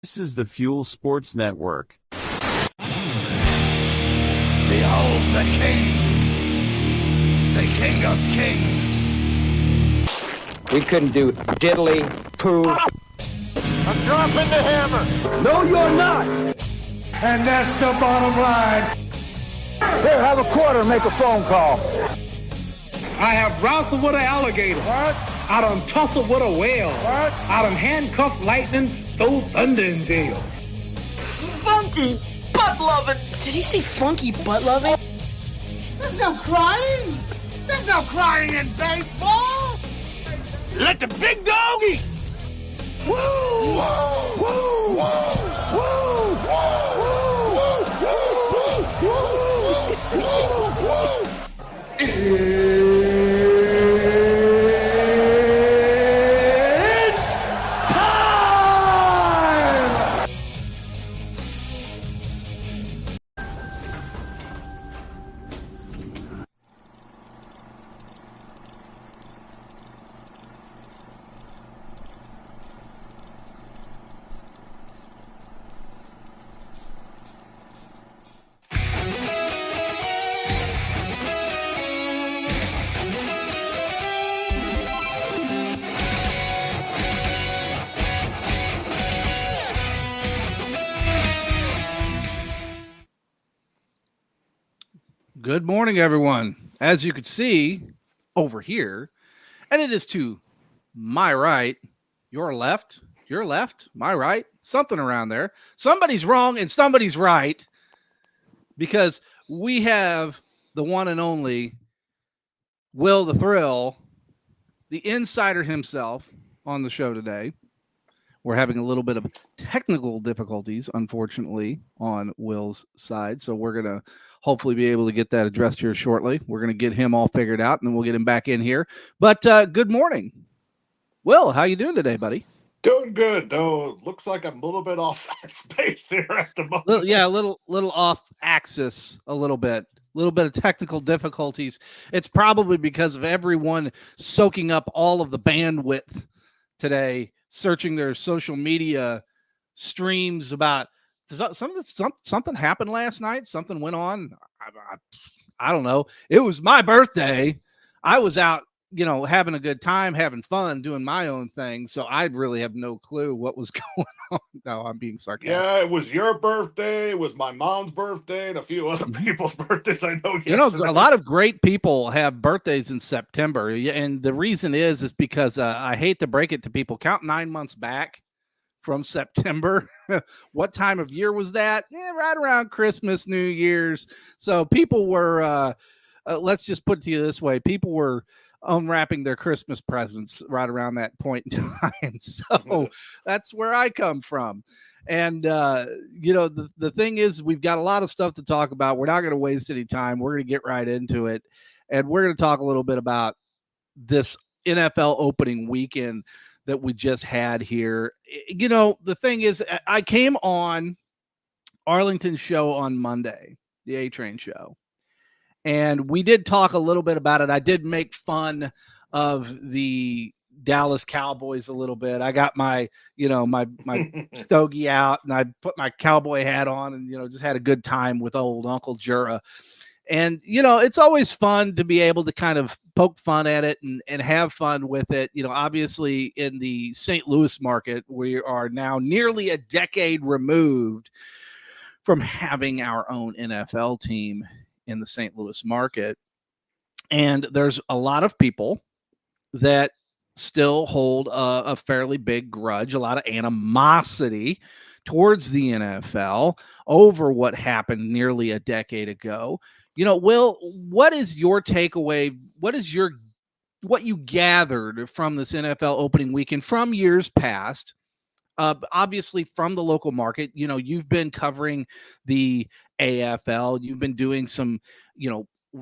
This is the Fuel Sports Network. Behold the King of Kings. We couldn't do diddly poo. I'm dropping the hammer. No, you're not. And that's the bottom line. Here, have a quarter, make a phone call. I have wrestled with an alligator. What? I done tussled with a whale. What? I done handcuffed lightning, throw thunder in jail. Funky butt loving. Did he say funky butt loving? There's no crying. There's no crying in baseball. Let the big dog eat. Woo! Whoa! Woo! Whoa! Woo! Woo! Woo! Woo! Woo! It's time! Good morning, everyone. As you can see over here, and it is to my right, your left, my right, something around there. Somebody's wrong and somebody's right, because we have the one and only Will the Thrill, the insider himself, on the show today. We're having a little bit of technical difficulties, unfortunately, on Will's side. So we're going to hopefully be able to get that addressed here shortly. We're going to get him all figured out, and then we'll get him back in here. But good morning. Will, how you doing today, buddy? Doing good, though. Looks like I'm a little bit off space here at the moment. A little off axis a little bit of technical difficulties. It's probably because of everyone soaking up all of the bandwidth today, searching their social media streams about something happened last night. Something went on. I don't know. It was my birthday. I was out, having a good time, having fun, doing my own thing. So I really have no clue what was going on. No, I'm being sarcastic. Yeah, it was your birthday. It was my mom's birthday and a few other people's birthdays. I know. A lot of great people have birthdays in September. And the reason is because I hate to break it to people. Count 9 months back from September. What time of year was that? Right around Christmas, New Year's. So people were, let's just put it to you this way. People were unwrapping their Christmas presents right around that point in time. So that's where I come from. And, the thing is, we've got a lot of stuff to talk about. We're not going to waste any time. We're going to get right into it. And we're going to talk a little bit about this NFL opening weekend that we just had here. The thing is, I came on Arlington's show on Monday, the A-Train show. And we did talk a little bit about it. I did make fun of the Dallas Cowboys a little bit. I got my stogie out, and I put my cowboy hat on, and, just had a good time with old Uncle Jura. And, it's always fun to be able to kind of poke fun at it and have fun with it. Obviously in the St. Louis market, we are now nearly a decade removed from having our own NFL team in the St. Louis market. And there's a lot of people that still hold a fairly big grudge, a lot of animosity towards the NFL over what happened nearly a decade ago. Will, what is your takeaway? What you gathered from this NFL opening weekend from years past? Obviously from the local market, you've been covering the AFL, you've been doing some,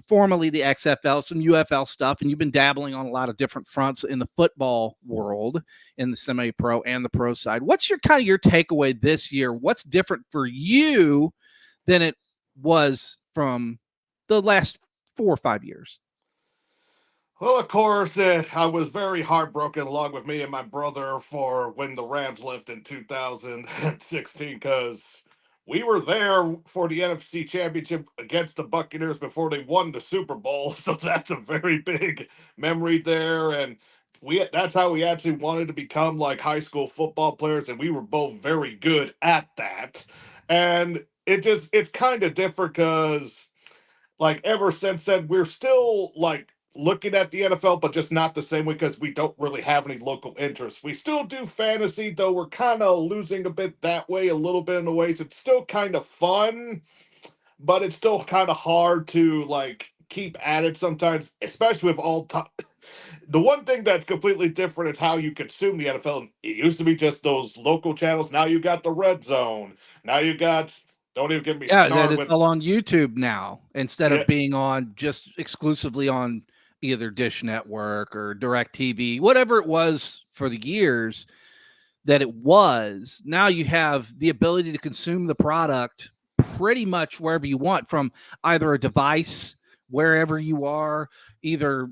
formerly the XFL, some UFL stuff, and you've been dabbling on a lot of different fronts in the football world, in the semi-pro and the pro side. What's your takeaway this year? What's different for you than it was from the last 4 or 5 years? Well, of course, I was very heartbroken along with me and my brother for when the Rams left in 2016 because we were there for the NFC Championship against the Buccaneers before they won the Super Bowl. So that's a very big memory there. And that's how we actually wanted to become like high school football players. And we were both very good at that. And it's kind of different because like ever since then, we're still like looking at the NFL, but just not the same way because we don't really have any local interests. We still do fantasy, though we're kind of losing a bit that way, a little bit in the ways. It's still kind of fun, but it's still kind of hard to like keep at it sometimes, especially with all time. The one thing that's completely different is how you consume the NFL. It used to be just those local channels. Now you got the Red Zone. Now you got. Don't even get me Yeah, that started it's with. all on YouTube now instead Yeah. of being on just exclusively on either Dish Network or DirecTV, whatever it was for the years that it was. Now you have the ability to consume the product pretty much wherever you want from either a device, wherever you are, either,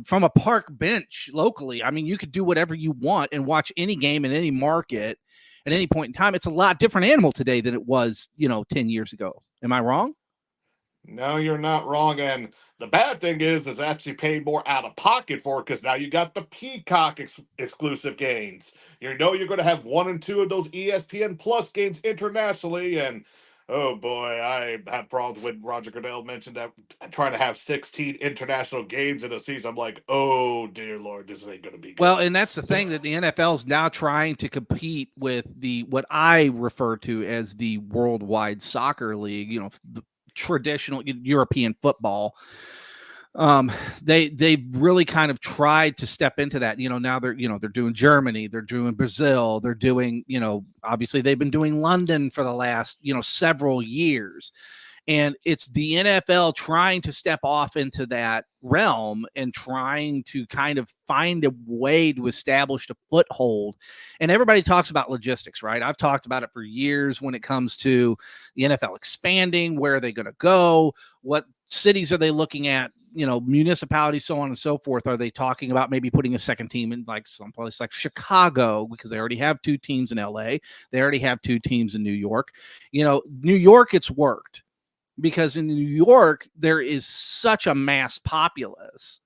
from a park bench locally. I mean, you could do whatever you want and watch any game in any market at any point in time. It's a lot different animal today than it was, 10 years ago. Am I wrong? No, you're not wrong. And the bad thing is actually paying more out of pocket for it because now you got the Peacock exclusive games. You know you're going to have 1 and 2 of those ESPN Plus games internationally. And oh boy, I had problems when Roger Goodell mentioned that trying to have 16 international games in a season. I'm like, oh dear Lord, this ain't going to be good. Well, and that's the thing that the NFL is now trying to compete with what I refer to as the Worldwide Soccer League, the traditional European football. They've really kind of tried to step into that. Now they're doing Germany, they're doing Brazil, they're doing, obviously they've been doing London for the last, several years. And it's the NFL trying to step off into that realm and trying to kind of find a way to establish a foothold. And everybody talks about logistics, right? I've talked about it for years when it comes to the NFL expanding. Where are they going to go? What cities are they looking at? Municipalities, so on and so forth. Are they talking about maybe putting a second team in like someplace like Chicago because they already have 2 teams in LA? They already have 2 teams in New York. New York, it's worked. Because in New York, there is such a mass populace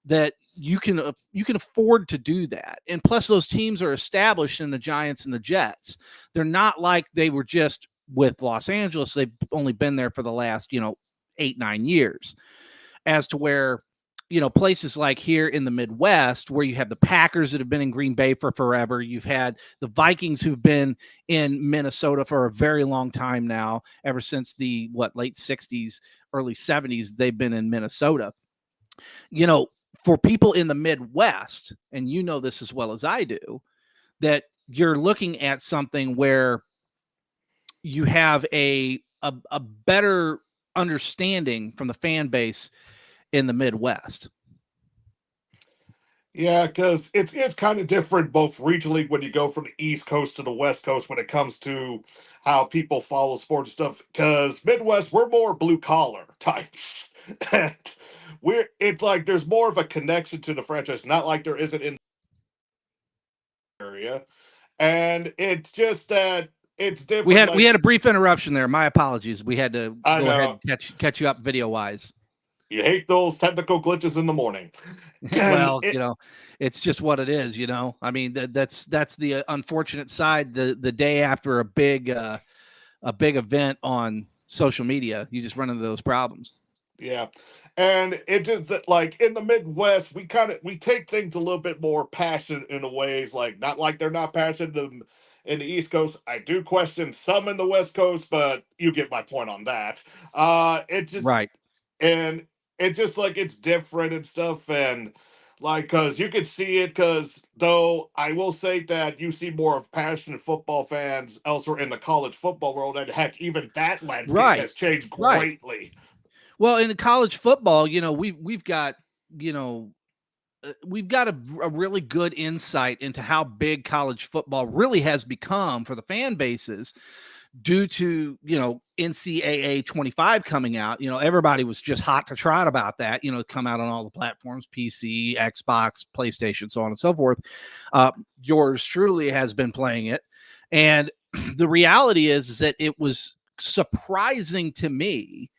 that you can afford to do that. And plus those teams are established in the Giants and the Jets. They're not like they were just with Los Angeles. They've only been there for the last, 8-9 years. As to where, places like here in the Midwest where you have the Packers that have been in Green Bay for forever. You've had the Vikings who've been in Minnesota for a very long time now, ever since the late 60s, early 70s, they've been in Minnesota. For people in the Midwest, and this as well as I do, that you're looking at something where you have a better understanding from the fan base in the Midwest. Yeah, because it's kind of different both regionally when you go from the East Coast to the West Coast when it comes to how people follow sports stuff. Because Midwest, we're more blue collar types, and it's like there's more of a connection to the franchise, not like there isn't in the area, and it's just that it's different. We had a brief interruption there. My apologies. We had to I go know. ahead and catch you up video wise. You hate those technical glitches in the morning. Well, it's just what it is. I mean, that's the unfortunate side. The day after a big event on social media, you just run into those problems. Yeah. And it just that like in the Midwest, we take things a little bit more passionate in the ways, like not like they're not passionate in the East Coast. I do question some in the West Coast, but you get my point on that. It just right. And it's just like it's different and stuff, and like because you could see it. Because though I will say that you see more of passionate football fans elsewhere in the college football world, and heck, even that landscape has changed greatly. Well, in the college football, we've got we've got a really good insight into how big college football really has become for the fan bases. due to, NCAA 25 coming out, everybody was just hot to trot about that, come out on all the platforms, PC, Xbox, PlayStation, so on and so forth. Yours truly has been playing it. And the reality is that it was surprising to me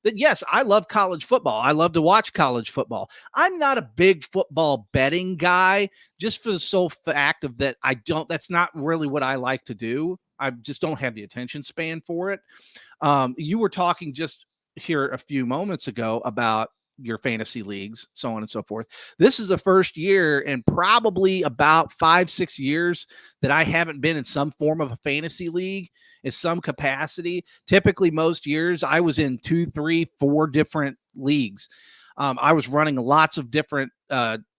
that, yes, I love college football. I love to watch college football. I'm not a big football betting guy, just for the sole fact of that that's not really what I like to do. I just don't have the attention span for it. You were talking just here a few moments ago about your fantasy leagues, so on and so forth. This is the first year in probably about 5-6 years that I haven't been in some form of a fantasy league in some capacity. Typically, most years I was in 2, 3, 4 different leagues. I was running lots of different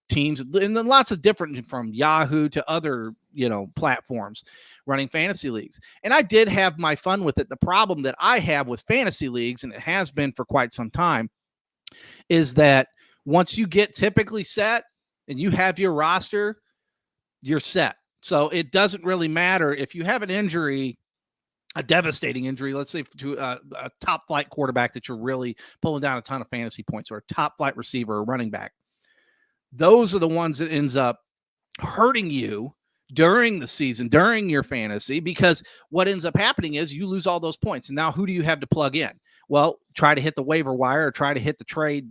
teams, and then lots of different, from Yahoo to other, platforms, running fantasy leagues. And I did have my fun with it. The problem that I have with fantasy leagues, and it has been for quite some time, is that once you get typically set and you have your roster, you're set. So it doesn't really matter if you have an injury, a devastating injury, let's say to a top flight quarterback that you're really pulling down a ton of fantasy points, or a top flight receiver or running back. Those are the ones that ends up hurting you during the season, during your fantasy, because what ends up happening is you lose all those points. And now who do you have to plug in? Well, try to hit the waiver wire, or try to hit the trade,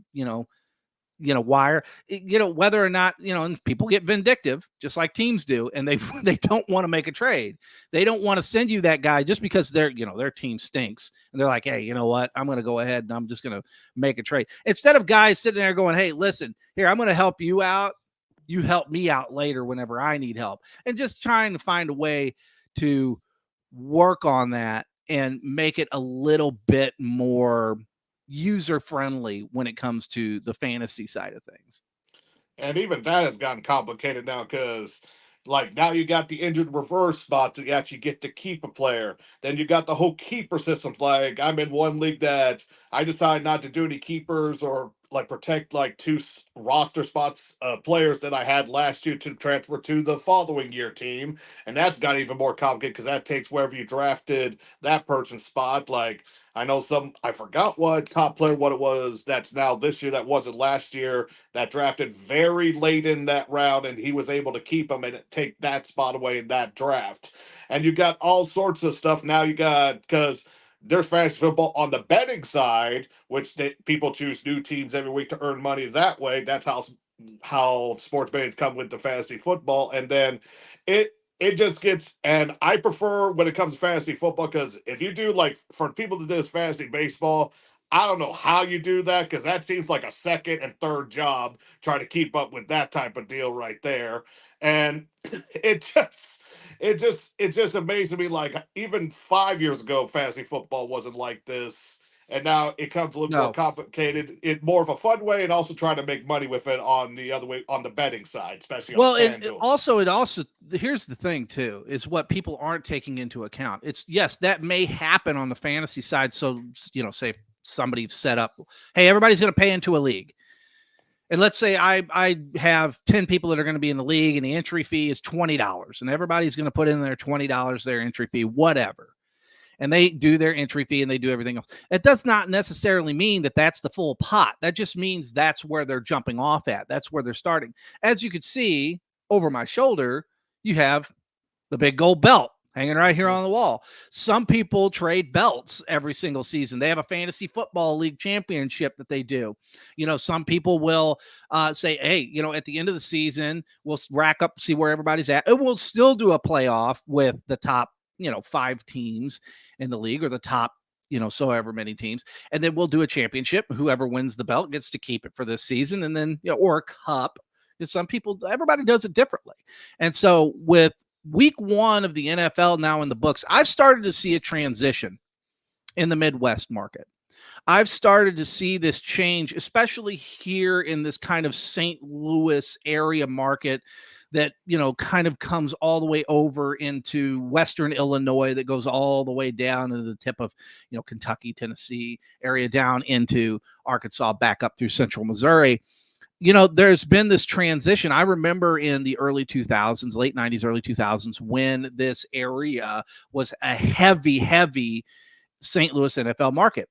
wire, whether or not, and people get vindictive, just like teams do. And they don't want to make a trade. They don't want to send you that guy just because their team stinks. And they're like, hey, you know what? I'm going to go ahead and I'm just going to make a trade. Instead of guys sitting there going, hey, listen, here, I'm going to help you out. You help me out later whenever I need help. And just trying to find a way to work on that and make it a little bit more user-friendly when it comes to the fantasy side of things. And even that has gotten complicated now, because like now you got the injured reverse spot to actually get to keep a player. Then you got the whole keeper system. Like I'm in one league that I decided not to do any keepers, or like protect like 2 roster spots, players that I had last year to transfer to the following year team. And that's got even more complicated, because that takes wherever you drafted that person's spot. Like I know I forgot what top player, what it was that's now this year that wasn't last year, that drafted very late in that round, and he was able to keep him and take that spot away in that draft. And you got all sorts of stuff now. You got, because there's fantasy football on the betting side, which people choose new teams every week to earn money that way. That's how sports betting come with the fantasy football. And then it just gets, and I prefer when it comes to fantasy football, because if you do, like, for people to do this fantasy baseball, I don't know how you do that, because that seems like a second and third job trying to keep up with that type of deal right there. And it just amazes me, like, even 5 years ago fantasy football wasn't like this, and now it comes a little more complicated, in more of a fun way, and also trying to make money with it on the other way, on the betting side, especially on FanDuel. It also here's the thing too, is what people aren't taking into account. It's, yes, that may happen on the fantasy side. So say somebody set up, hey, everybody's going to pay into a league. And let's say I have 10 people that are going to be in the league, and the entry fee is $20, and everybody's going to put in their $20, their entry fee, whatever. And they do their entry fee and they do everything else. It does not necessarily mean that that's the full pot. That just means that's where they're jumping off at. That's where they're starting. As you can see over my shoulder, you have the big gold belt hanging right here on the wall. Some people trade belts every single season. They have a fantasy football league championship that they do. Some people will say, hey, at the end of the season, we'll rack up, see where everybody's at. And we'll still do a playoff with the top, 5 teams in the league, or the top, so ever many teams. And then we'll do a championship. Whoever wins the belt gets to keep it for this season. And then, or a cup. And some people, everybody does it differently. And so with week 1 of the NFL now in the books, I've started to see a transition in the Midwest market. I've started to see this change, especially here in this kind of St. Louis area market that, kind of comes all the way over into Western Illinois, that goes all the way down to the tip of, Kentucky, Tennessee area, down into Arkansas, back up through Central Missouri. there's been this transition. I remember in the early 2000s, late 90s, early 2000s, when this area was a heavy St. Louis NFL market.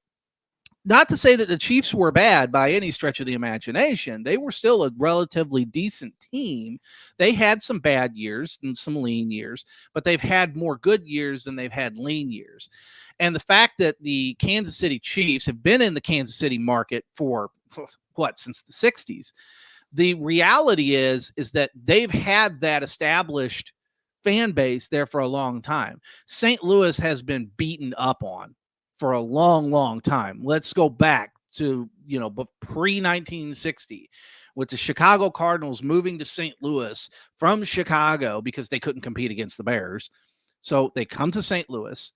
Not to say that the Chiefs were bad by any stretch of the imagination. They were still a relatively decent team. They had some bad years and some lean years, but they've had more good years than they've had lean years. And the fact that the Kansas City Chiefs have been in the Kansas City market for since the 60s, the reality is that they've had that established fan base there for a long time. St. Louis has been beaten up on for a long time. Let's go back to, pre-1960 with the Chicago Cardinals moving to St. Louis from Chicago because they couldn't compete against the Bears. So they come to St. Louis.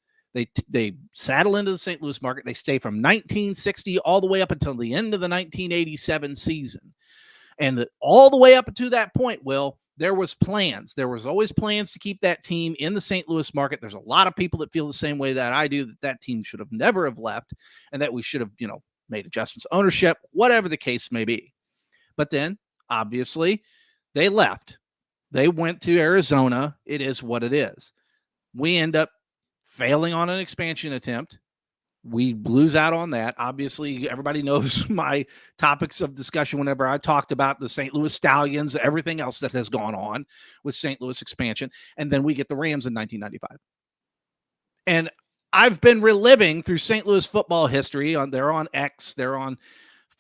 They saddle into the St. Louis market. They stay from 1960 all the way up until the end of the 1987 season. And all the way up to that point, Will, there was plans. There was always plans to keep that team in the St. Louis market. There's a lot of people that feel the same way that I do, that team should have never have left and that we should have, made adjustments, ownership, whatever the case may be. But then, obviously, they left. They went to Arizona. It is what it is. We end up failing on an expansion attempt. We lose out on that. Obviously, everybody knows my topics of discussion whenever I talked about the St. Louis Stallions, everything else that has gone on with St. Louis expansion. And then we get the Rams in 1995. And I've been reliving through St. Louis football history. They're on X, they're on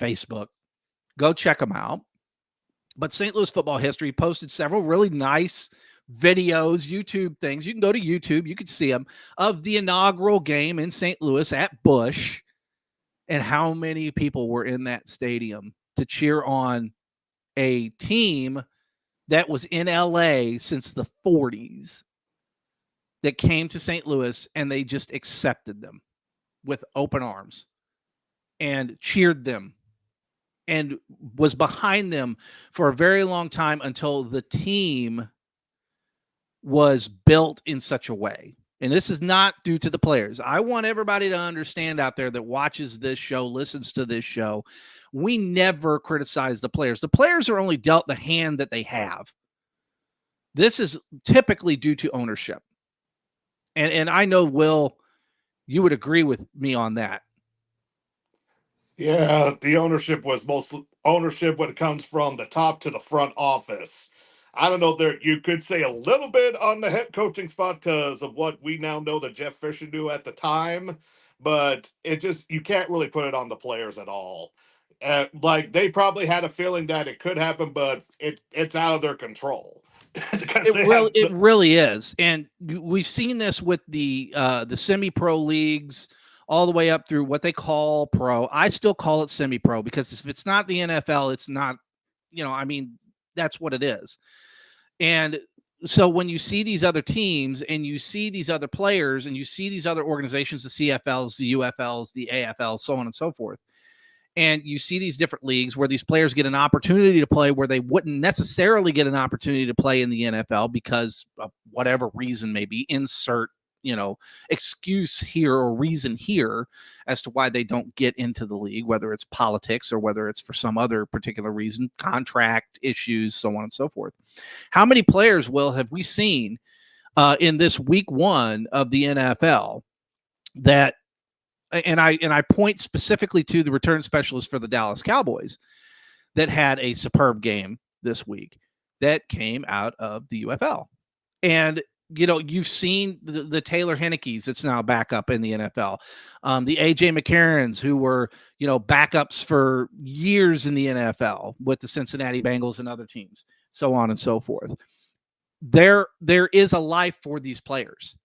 Facebook. Go check them out. But St. Louis football history posted several really nice videos, YouTube things. You can go to YouTube. You can see them of the inaugural game in St. Louis at Busch and how many people were in that stadium to cheer on a team that was in LA since the 40s that came to St. Louis, and they just accepted them with open arms and cheered them and was behind them for a very long time until the team was built in such a way. And this is not due to the players. I want everybody to understand out there that watches this show, listens to this show, we never criticize the players. The players are only dealt the hand that they have. This is typically due to ownership. And I know, Will, you would agree with me on that. Yeah, the ownership was mostly ownership when it comes from the top to the front office. I don't know, there you could say a little bit on the head coaching spot because of what we now know that Jeff Fisher knew at the time, but you can't really put it on the players at all. Like they probably had a feeling that it could happen, but it's out of their control. It really is, and we've seen this with the semi-pro leagues all the way up through what they call pro. I still call it semi-pro because if it's not the NFL, it's not. That's what it is. And so when you see these other teams and you see these other players and you see these other organizations, the CFLs, the UFLs, the AFLs, so on and so forth, and you see these different leagues where these players get an opportunity to play where they wouldn't necessarily get an opportunity to play in the NFL because of whatever reason, maybe insert, excuse here or reason here as to why they don't get into the league, whether it's politics or whether it's for some other particular reason, contract issues, so on and so forth. How many players, Will, have we seen in this week one of the NFL that, and I point specifically to the return specialist for the Dallas Cowboys that had a superb game this week that came out of the UFL. And you've seen the Taylor Heineke's that's now back up in the NFL. The AJ McCarrons who were, backups for years in the NFL with the Cincinnati Bengals and other teams, so on and so forth. There is a life for these players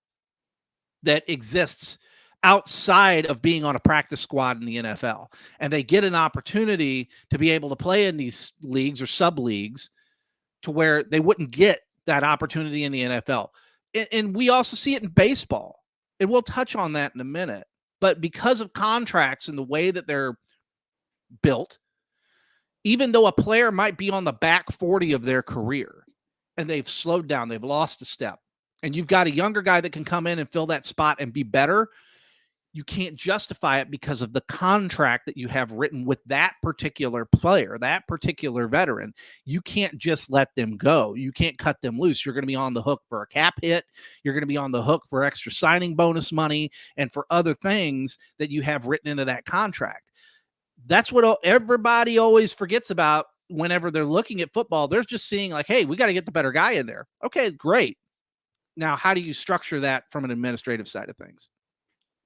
that exists outside of being on a practice squad in the NFL. And they get an opportunity to be able to play in these leagues or sub leagues to where they wouldn't get that opportunity in the NFL. And we also see it in baseball, and we'll touch on that in a minute. But because of contracts and the way that they're built, even though a player might be on the back 40 of their career and they've slowed down, they've lost a step, and you've got a younger guy that can come in and fill that spot and be better, you can't justify it because of the contract that you have written with that particular player, that particular veteran. You can't just let them go. You can't cut them loose. You're going to be on the hook for a cap hit. You're going to be on the hook for extra signing bonus money and for other things that you have written into that contract. That's what everybody always forgets about whenever they're looking at football. They're just seeing like, hey, we got to get the better guy in there. Okay, great. Now, how do you structure that from an administrative side of things?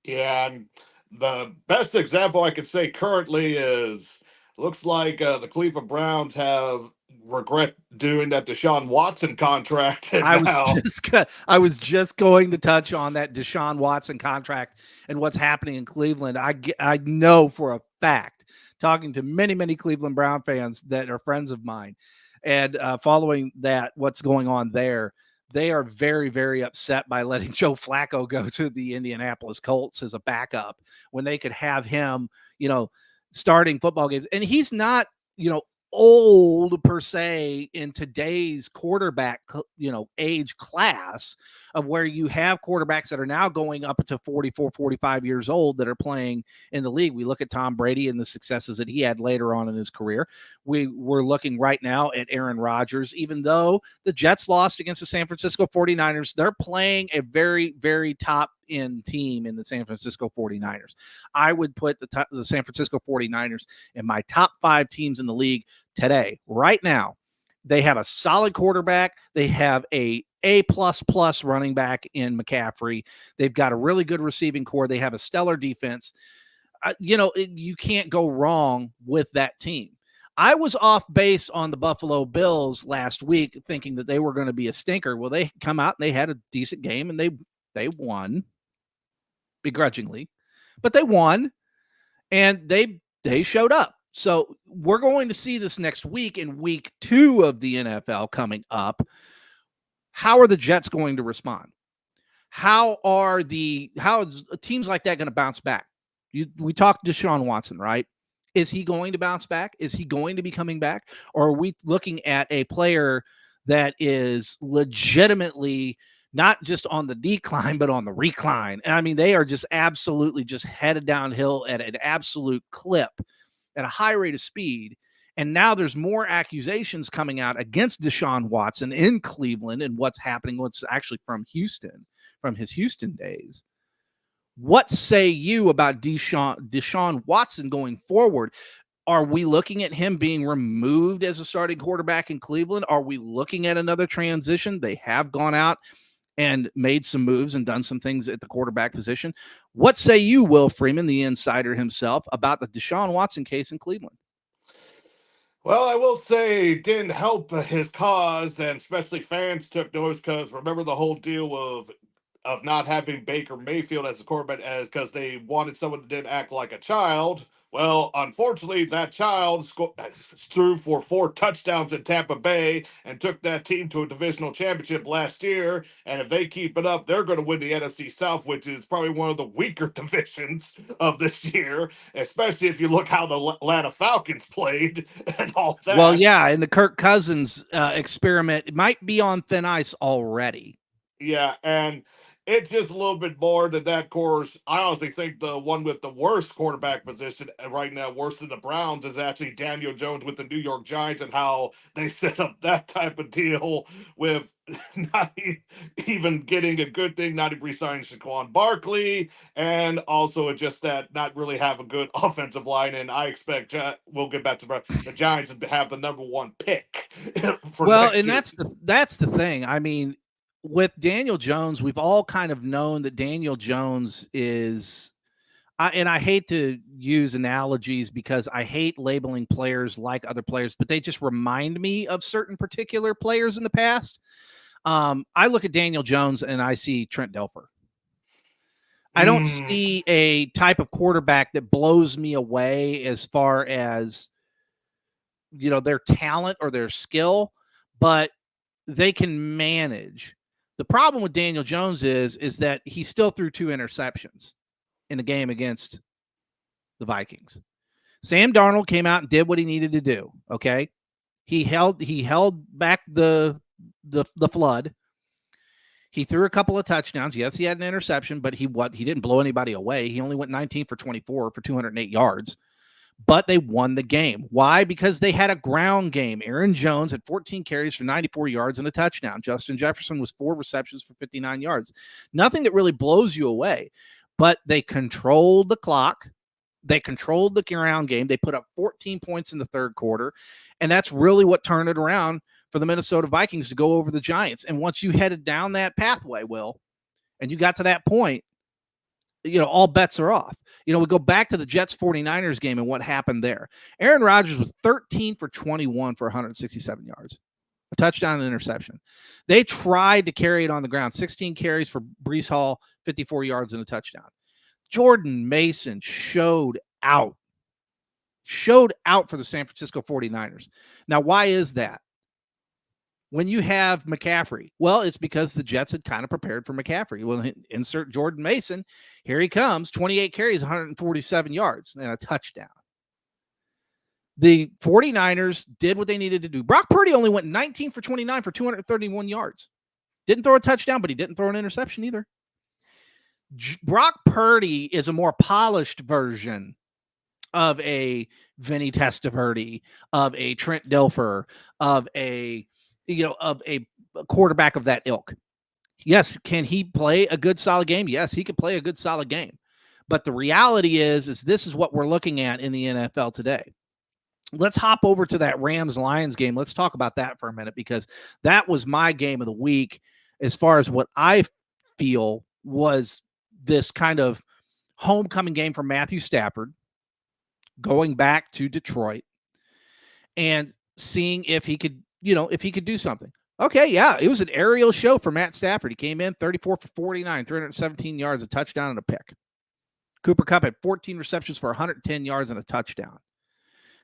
Yeah, and the best example I could say currently is looks like the Cleveland Browns have regret doing that Deshaun Watson contract. And I was just going to touch on that Deshaun Watson contract and what's happening in Cleveland. I know for a fact, talking to many Cleveland Brown fans that are friends of mine, and following that, what's going on there. They are very, very upset by letting Joe Flacco go to the Indianapolis Colts as a backup when they could have him, starting football games. And he's not, old per se in today's quarterback, age class of where you have quarterbacks that are now going up to 44, 45 years old that are playing in the league. We look at Tom Brady and the successes that he had later on in his career. We're looking right now at Aaron Rodgers. Even though the Jets lost against the San Francisco 49ers, they're playing a very, very top end team in the San Francisco 49ers. I would put the San Francisco 49ers in my top 5 teams in the league today. Right now, they have a solid quarterback. They have a running back in McCaffrey. They've got a really good receiving core. They have a stellar defense. You can't go wrong with that team. I was off base on the Buffalo Bills last week thinking that they were going to be a stinker. Well, they come out and they had a decent game and they won begrudgingly, but they won and they showed up. So we're going to see this next week in week 2 of the NFL coming up. How are the Jets going to respond? How is teams like that going to bounce back? We talked to Deshaun Watson, right? Is he going to bounce back? Is he going to be coming back? Or are we looking at a player that is legitimately not just on the decline, but on the recline? And I mean, they are just absolutely just headed downhill at an absolute clip at a high rate of speed. And now there's more accusations coming out against Deshaun Watson in Cleveland and what's happening, what's actually from Houston, from his Houston days. What say you about Deshaun Watson going forward? Are we looking at him being removed as a starting quarterback in Cleveland? Are we looking at another transition? They have gone out and made some moves and done some things at the quarterback position. What say you, Will Freeman, the insider himself, about the Deshaun Watson case in Cleveland? Well, I will say it didn't help his cause, and especially fans took notice because remember the whole deal of not having Baker Mayfield as a quarterback as because they wanted someone that didn't act like a child. Well, unfortunately, that child threw for 4 touchdowns in Tampa Bay and took that team to a divisional championship last year. And if they keep it up, they're going to win the NFC South, which is probably one of the weaker divisions of this year, especially if you look how the Atlanta Falcons played and all that. Well, yeah, and the Kirk Cousins experiment might be on thin ice already. Yeah, and it's just a little bit more than that course. I honestly think the one with the worst quarterback position right now, worse than the Browns, is actually Daniel Jones with the New York Giants and how they set up that type of deal with not even getting a good thing, not even re-signing Saquon Barkley, and also just that not really have a good offensive line. And I expect we'll get back to the Giants to have the number 1 pick. And that's the thing. I mean, with Daniel Jones, we've all kind of known that Daniel Jones is, and I hate to use analogies because I hate labeling players like other players, but they just remind me of certain particular players in the past. I look at Daniel Jones and I see Trent Dilfer. I don't see a type of quarterback that blows me away as far as, their talent or their skill, but they can manage. The problem with Daniel Jones is that he still threw 2 interceptions in the game against the Vikings. Sam Darnold came out and did what he needed to do. Okay. He held back the flood. He threw a couple of touchdowns. Yes, he had an interception, but he didn't blow anybody away. He only went 19 for 24 for 208 yards. But they won the game. Why? Because they had a ground game. Aaron Jones had 14 carries for 94 yards and a touchdown. Justin Jefferson was 4 receptions for 59 yards. Nothing that really blows you away, but they controlled the clock. They controlled the ground game. They put up 14 points in the third quarter, and that's really what turned it around for the Minnesota Vikings to go over the Giants. And once you headed down that pathway, Will, and you got to that point, all bets are off. We go back to the Jets 49ers game and what happened there. Aaron Rodgers was 13 for 21 for 167 yards, a touchdown and interception. They tried to carry it on the ground, 16 carries for Breece Hall, 54 yards and a touchdown. Jordan Mason showed out for the San Francisco 49ers. Now, why is that? When you have McCaffrey, well, it's because the Jets had kind of prepared for McCaffrey. Well, insert Jordan Mason. Here he comes, 28 carries, 147 yards, and a touchdown. The 49ers did what they needed to do. Brock Purdy only went 19 for 29 for 231 yards. Didn't throw a touchdown, but he didn't throw an interception either. Brock Purdy is a more polished version of a Vinny Testaverde, of a Trent Dilfer, of a quarterback of that ilk. Yes, can he play a good solid game? Yes, he can play a good solid game. But the reality is this is what we're looking at in the NFL today. Let's hop over to that Rams-Lions game. Let's talk about that for a minute, because that was my game of the week as far as what I feel was this kind of homecoming game for Matthew Stafford, going back to Detroit and seeing if he could, if he could do something. Okay, yeah, it was an aerial show for Matt Stafford. He came in 34 for 49, 317 yards, a touchdown and a pick. Cooper Kupp had 14 receptions for 110 yards and a touchdown.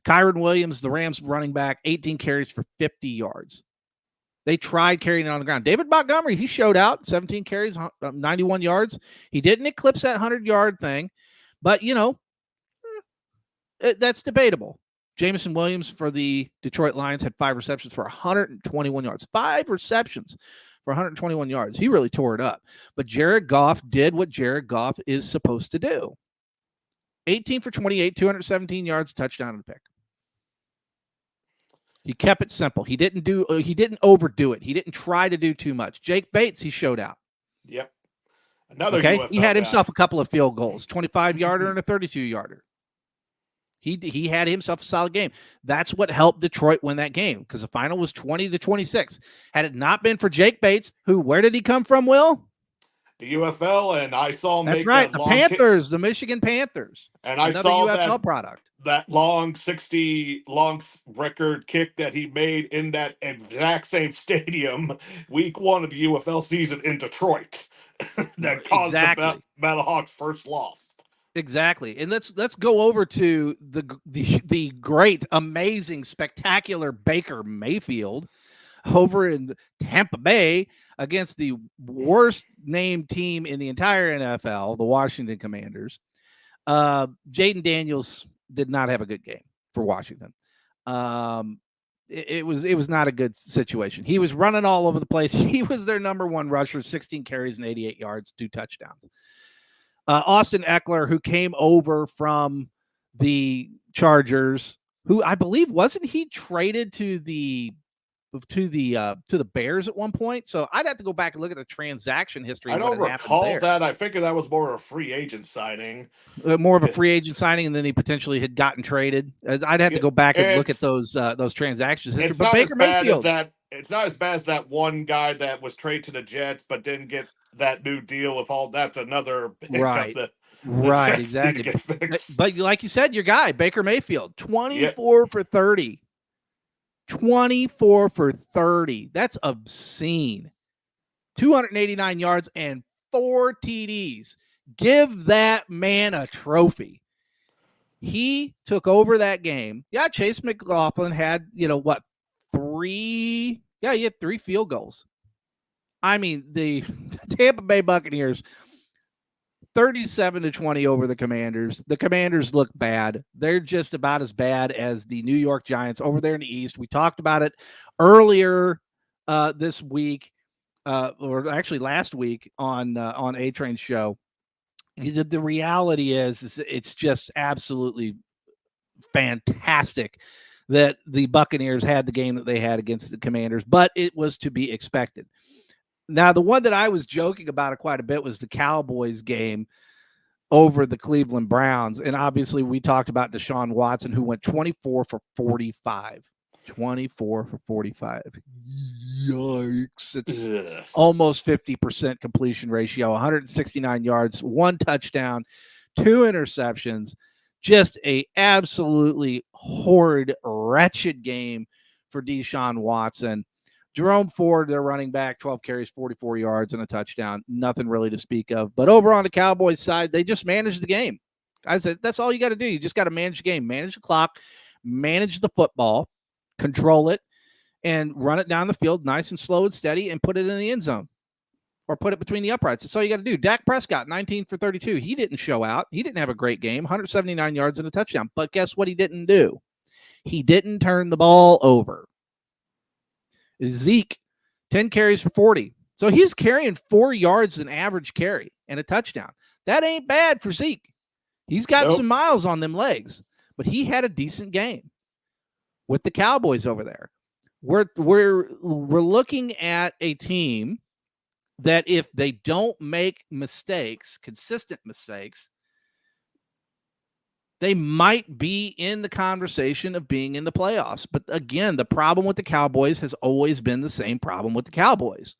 Kyron Williams, the Rams running back, 18 carries for 50 yards. They tried carrying it on the ground. David Montgomery, he showed out, 17 carries, 91 yards. He didn't eclipse that 100-yard thing, but, that's debatable. Jameson Williams for the Detroit Lions had 5 receptions for 121 yards. 5 receptions for 121 yards. He really tore it up. But Jared Goff did what Jared Goff is supposed to do. 18 for 28, 217 yards, touchdown and a pick. He kept it simple. He didn't overdo it. He didn't try to do too much. Jake Bates, he showed out. Yep. Another okay. UFL He had guy. himself a couple of field goals, 25-yarder and a 32-yarder. He had himself a solid game. That's what helped Detroit win that game, because the final was 20-26. Had it not been for Jake Bates, where did he come from, Will? The UFL, and I saw him That's make right. that The long Panthers, the Michigan Panthers. and I Another saw UFL product. that long record kick that he made in that exact same stadium week 1 of the UFL season in Detroit that caused the Battlehawks' first loss. Exactly. And let's go over to the great, amazing, spectacular Baker Mayfield over in Tampa Bay against the worst named team in the entire NFL, the Washington Commanders. Jaden Daniels did not have a good game for Washington. It was not a good situation. He was running all over the place. He was their number one rusher, 16 carries and 88 yards, 2 touchdowns. Austin Eckler, who came over from the Chargers, who I believe wasn't he traded to the Bears at one point? So I'd have to go back and look at the transaction history. I don't recall that. I figured that was more of a free agent signing. More of a free agent signing, and then he potentially had gotten traded. I'd have to go back and look at those transactions. But Baker Mayfield, it's not as bad as that one guy that was traded to the Jets but didn't get that new deal. If all that's another right, exactly. But like you said, your guy Baker Mayfield, 24 for 30. 24 for 30. That's obscene. 289 yards and 4 TDs. Give that man a trophy. He took over that game. Yeah, Chase McLaughlin had, 3? Yeah, he had 3 field goals. I mean, the Tampa Bay Buccaneers, 37-20 over the Commanders. The Commanders look bad. They're just about as bad as the New York Giants over there in the East. We talked about it earlier this week. or actually last week on A Train's show. The reality is it's just absolutely fantastic that the Buccaneers had the game that they had against the Commanders, but it was to be expected. Now, the one that I was joking about it quite a bit was the Cowboys game over the Cleveland Browns. And obviously we talked about Deshaun Watson, who went 24 for 45. 24 for 45. Yikes. It's almost 50% completion ratio, 169 yards, 1 touchdown, 2 interceptions. Just a absolutely horrid, wretched game for Deshaun Watson. Jerome Ford, their running back, 12 carries, 44 yards, and a touchdown. Nothing really to speak of. But over on the Cowboys side, they just managed the game. I said, that's all you got to do. You just got to manage the game, manage the clock, manage the football, control it, and run it down the field nice and slow and steady and put it in the end zone or put it between the uprights. That's all you got to do. Dak Prescott, 19 for 32. He didn't show out. He didn't have a great game, 179 yards and a touchdown. But guess what he didn't do? He didn't turn the ball over. Zeke, 10 carries for 40. So he's carrying 4 yards an average carry and a touchdown. That ain't bad for Zeke. He's got some miles on them legs, but he had a decent game with the Cowboys over there. We're looking at a team that if they don't make mistakes, consistent mistakes, they might be in the conversation of being in the playoffs. But again, the problem with the Cowboys has always been the same problem with the Cowboys.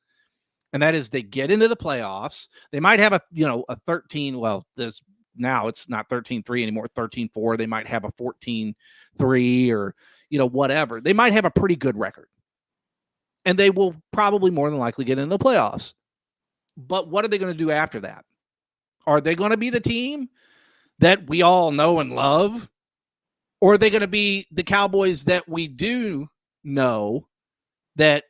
And that is they get into the playoffs. They might have a 13, well, now it's not 13-3 anymore, 13-4. They might have a 14-3 or, whatever. They might have a pretty good record. And they will probably more than likely get into the playoffs. But what are they going to do after that? Are they going to be the team that we all know and love? Or are they going to be the Cowboys that we do know that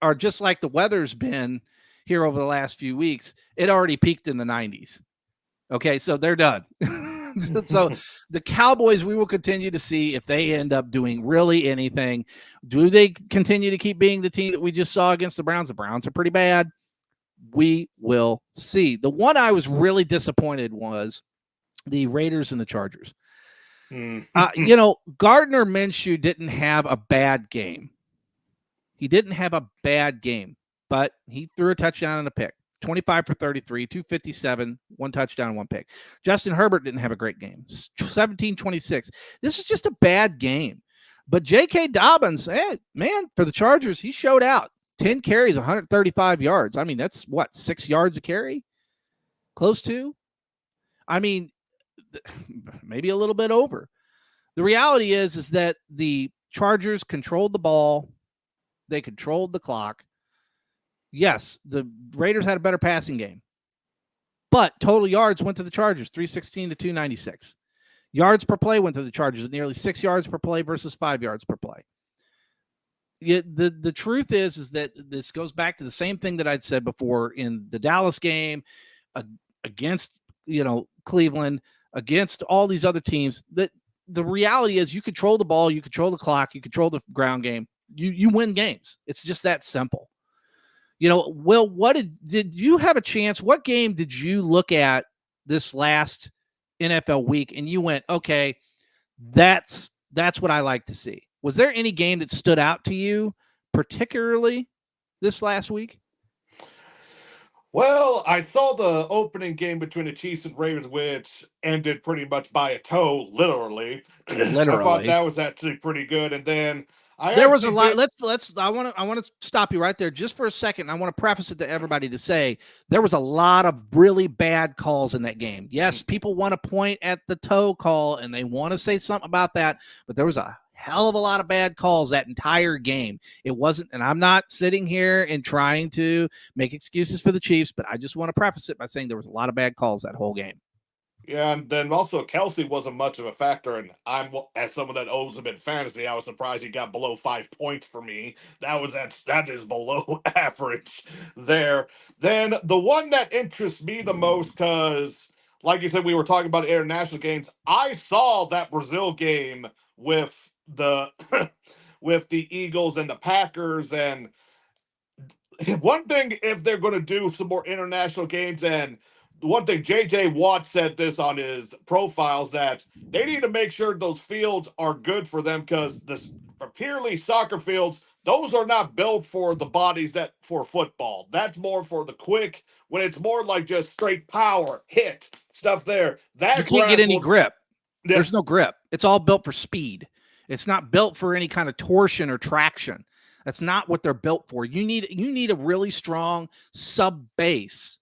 are just like the weather's been here over the last few weeks? It already peaked in the 90s. Okay, so they're done. So the Cowboys, we will continue to see if they end up doing really anything. Do they continue to keep being the team that we just saw against the Browns? The Browns are pretty bad. We will see. The one I was really disappointed was the Raiders and the Chargers. Gardner Minshew didn't have a bad game. He didn't have a bad game, but he threw a touchdown and a pick. 25 for 33, 257, 1 touchdown, 1 pick. Justin Herbert didn't have a great game. 17-26. This is just a bad game. But J.K. Dobbins, for the Chargers, he showed out. 10 carries, 135 yards. I mean, that's what, 6 yards a carry? Close to? I mean, maybe a little bit over. The reality is that the Chargers controlled the ball. They controlled the clock. Yes, the Raiders had a better passing game, but total yards went to the Chargers, 316 to 296. Yards per play went to the Chargers at nearly 6 yards per play versus 5 yards per play. The truth is that this goes back to the same thing that I'd said before in the Dallas game against, Cleveland, against all these other teams. That the reality is you control the ball, you control the clock, you control the ground game, you win games. It's just that simple. Will, what did you have a chance? What game did you look at this last NFL week and you went, okay, that's what I like to see? Was there any game that stood out to you particularly this last week? Well, I saw the opening game between the Chiefs and Ravens, which ended pretty much by a toe, literally. I thought that was actually pretty good. And then there was a lot. I want to stop you right there just for a second. I want to preface it to everybody to say there was a lot of really bad calls in that game. Yes, people want to point at the toe call and they want to say something about that, but there was a hell of a lot of bad calls that entire game. It wasn't, and I'm not sitting here and trying to make excuses for the Chiefs, but I just want to preface it by saying there was a lot of bad calls that whole game. Yeah, and then also Kelsey wasn't much of a factor, and I'm, as someone that owes him in fantasy, I was surprised he got below 5 points for me. That is below average there. Then the one that interests me the most, because like you said, we were talking about international games. I saw that Brazil game with the with the Eagles and the Packers, and one thing, if they're going to do some more international games, and one thing JJ Watt said this on his profiles, that they need to make sure those fields are good for them, because the purely soccer fields, those are not built for the bodies that for football. That's more for the quick, when it's more like just straight power hit stuff there. That You can't get grass any will- grip. Yeah. There's no grip. It's all built for speed. It's not built for any kind of torsion or traction. That's not what they're built for. You need a really strong sub base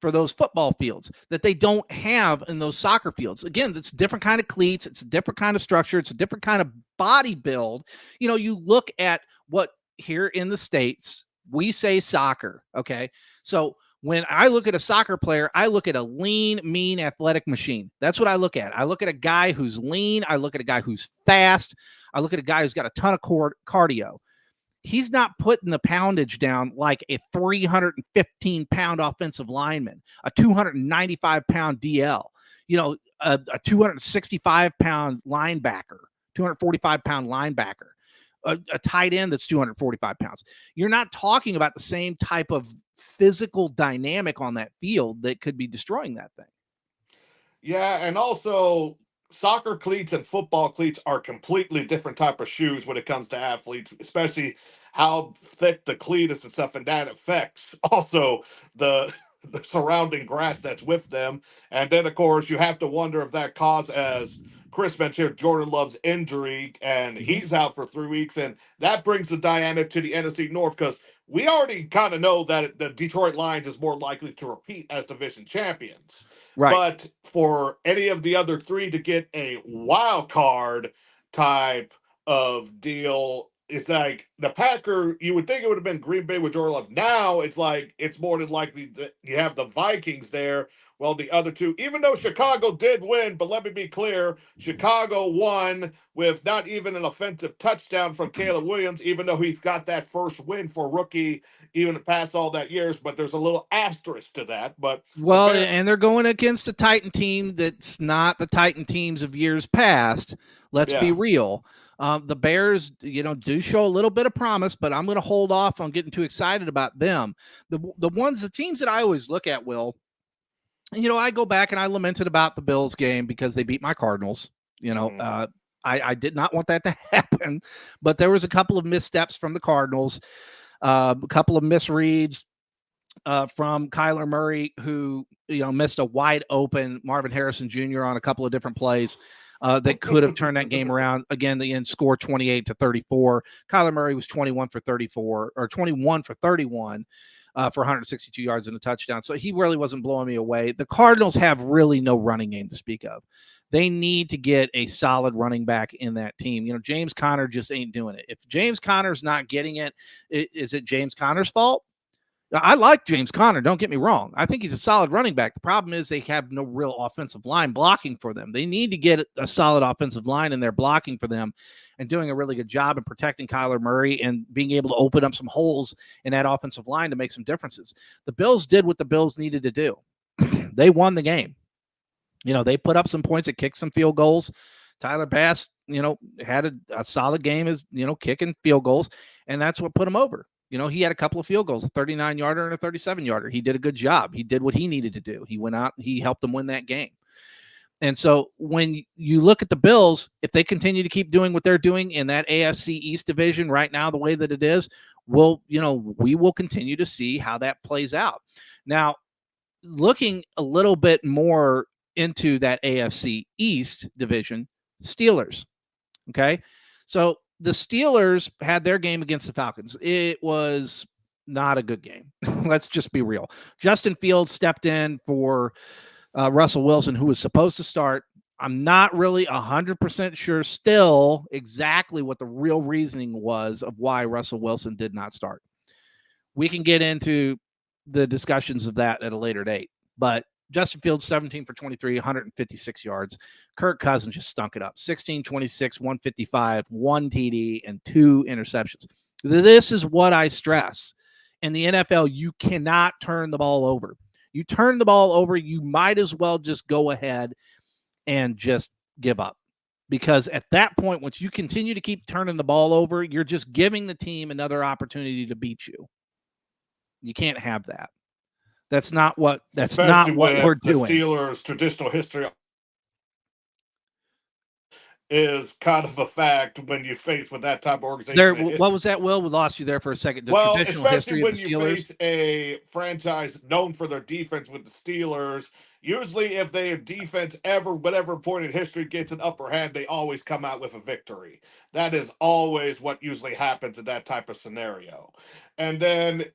for those football fields that they don't have in those soccer fields. Again, it's a different kind of cleats. It's a different kind of structure. It's a different kind of body build. You know, you look at what here in the States, we say soccer. Okay. So when I look at a soccer player, I look at a lean, mean, athletic machine. That's what I look at. I look at a guy who's lean. I look at a guy who's fast. I look at a guy who's got a ton of cardio. He's not putting the poundage down like a 315-pound offensive lineman, a 295-pound DL, you know, a 265-pound linebacker, 245-pound linebacker, a tight end that's 245 pounds. You're not talking about the same type of physical dynamic on that field that could be destroying that thing. Yeah, and also soccer cleats and football cleats are completely different type of shoes when it comes to athletes, especially how thick the cleat is and stuff, and that affects also the the surrounding grass that's with them. And then of course you have to wonder if that caused, as Chris mentioned, Jordan Love's injury, and he's out for 3 weeks, and that brings the dynamic to the NFC North, because we already kind of know that the Detroit Lions is more likely to repeat as division champions. Right. But for any of the other three to get a wild card type of deal, it's like the Packer, you would think it would have been Green Bay with Jordan Love. Now it's like it's more than likely that you have the Vikings there. Well, the other two, even though Chicago did win, but let me be clear, Chicago won with not even an offensive touchdown from Caleb Williams, even though he's got that first win for rookie, even past all that years. But there's a little asterisk to that. But well, the and they're going against a Titan team that's not the Titan teams of years past. Let's be real. The Bears, you know, do show a little bit of promise, but I'm going to hold off on getting too excited about them. The teams that I always look at, Will, you know, I go back and I lamented about the Bills game because they beat my Cardinals. You know, I did not want that to happen, but there was a couple of missteps from the Cardinals, a couple of misreads from Kyler Murray, who, you know, missed a wide open Marvin Harrison Jr. on a couple of different plays that could have turned that game around. Again, the end score 28-34. Kyler Murray was 21 for 31 for 162 yards and a touchdown. So he really wasn't blowing me away. The Cardinals have really no running game to speak of. They need to get a solid running back in that team. You know, James Conner just ain't doing it. If James Conner's not getting it, is it James Conner's fault? I like James Conner. Don't get me wrong. I think he's a solid running back. The problem is they have no real offensive line blocking for them. They need to get a solid offensive line in there blocking for them and doing a really good job in protecting Kyler Murray and being able to open up some holes in that offensive line to make some differences. The Bills did what the Bills needed to do. They won the game. You know, they put up some points, it kicked some field goals. Tyler Bass, you know, had a solid game as, you know, kicking field goals, and that's what put him over. You know, he had a couple of field goals, a 39-yarder and a 37-yarder. He did a good job. He did what he needed to do. He went out, he helped them win that game. And so when you look at the Bills, if they continue to keep doing what they're doing in that AFC East division right now, the way that it is, we will continue to see how that plays out. Now, looking a little bit more into that AFC East division, Steelers. Okay. So the Steelers had their game against the Falcons. It was not a good game. Let's just be real. Justin Fields stepped in for Russell Wilson, who was supposed to start. I'm not really 100% sure still exactly what the real reasoning was of why Russell Wilson did not start. We can get into the discussions of that at a later date, but Justin Fields, 17 for 23, 156 yards. Kirk Cousins just stunk it up. 16, 26, 155, 1 TD, and 2 interceptions. This is what I stress. In the NFL, you cannot turn the ball over. You turn the ball over, you might as well just go ahead and just give up. Because at that point, once you continue to keep turning the ball over, you're just giving the team another opportunity to beat you. You can't have that. That's not what Especially with we're the doing. Steelers' traditional history is kind of a fact when you face with that type of organization. What was that, Will? We lost you there for a second. The Well, traditional especially history of when the you Steelers. face a franchise known for their defense with the Steelers, usually if their defense ever, whatever point in history gets an upper hand, they always come out with a victory. That is always what usually happens in that type of scenario. And then